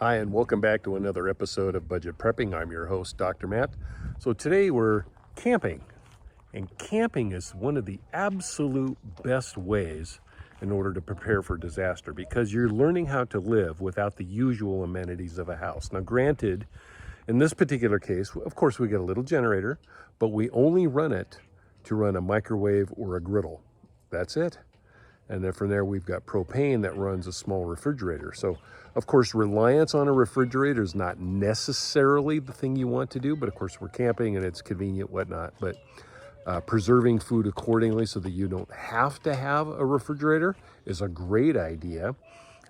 Hi, and welcome back to another episode of Budget Prepping. I'm your host, Dr. Matt. So today we're camping, and camping is one of the absolute best ways in order to prepare for disaster because you're learning how to live without the usual amenities of a house. Now, granted, in this particular case, of course, we get a little generator, but we only run it to run a microwave or a griddle. That's it. And then from there, we've got propane that runs a small refrigerator. So, of course, reliance on a refrigerator is not necessarily the thing you want to do, but of course, we're camping and it's convenient, whatnot. But preserving food accordingly so that you don't have to have a refrigerator is a great idea.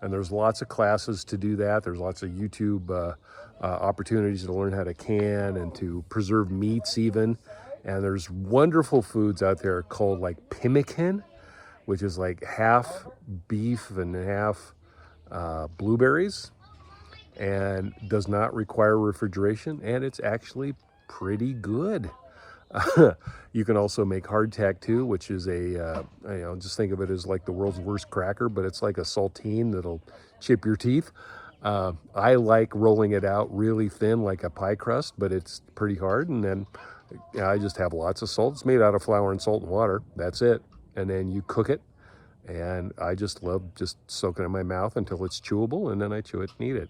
And there's lots of classes to do that. There's lots of YouTube opportunities to learn how to can and to preserve meats even. And there's wonderful foods out there called like pemmican, which is like half beef and half blueberries, and does not require refrigeration, and it's actually pretty good. You can also make hardtack too, which is just think of it as like the world's worst cracker, but it's like a saltine that'll chip your teeth. I like rolling it out really thin like a pie crust, but it's pretty hard, and then I just have lots of salt. It's made out of flour and salt and water. That's it. And then you cook it, and I just love just soaking it in my mouth until it's chewable, and then I chew it and eat it.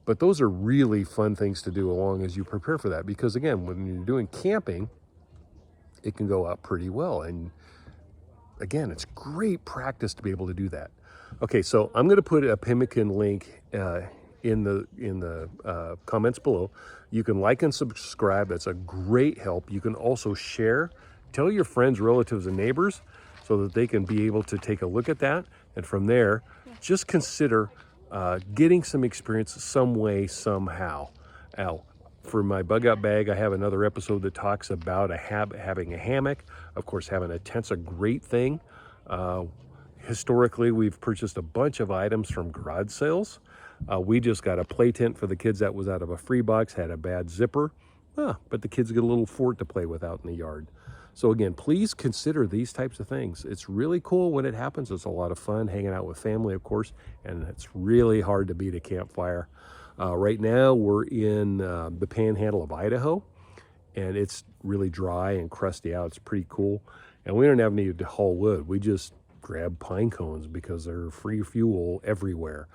But those are really fun things to do along as you prepare for that, because again, when you're doing camping, it can go out pretty well. And again, it's great practice to be able to do that. Okay, so I'm going to put a pemmican link in the comments below. You can like and subscribe. That's a great help. You can also share. Tell your friends, relatives, and neighbors so that they can be able to take a look at that. And from there, just consider getting some experience some way, somehow. Now, for my bug out bag, I have another episode that talks about having a hammock. Of course, having a tent's a great thing. Historically, we've purchased a bunch of items from garage sales. We just got a play tent for the kids that was out of a free box, had a bad zipper, but the kids get a little fort to play with out in the yard. So again, please consider these types of things. It's really cool when it happens. It's a lot of fun hanging out with family, of course, and it's really hard to beat a campfire. Right now, we're in the panhandle of Idaho, and it's really dry and crusty out. It's pretty cool. And we don't have need to haul wood. We just grab pine cones because they're free fuel everywhere.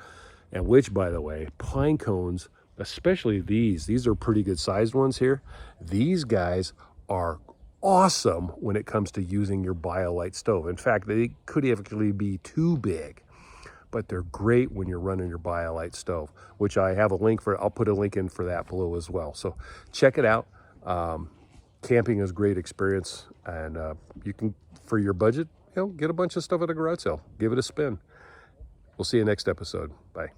And which, by the way, pine cones, especially these are pretty good sized ones here. These guys are awesome when it comes to using your BioLite stove. In fact, they could actually be too big, but they're great when you're running your BioLite stove, which I have a link for. I'll put a link in for that below as well. So check it out. Camping is a great experience, and you can, for your budget, get a bunch of stuff at a garage sale. Give it a spin. We'll see you next episode. Bye.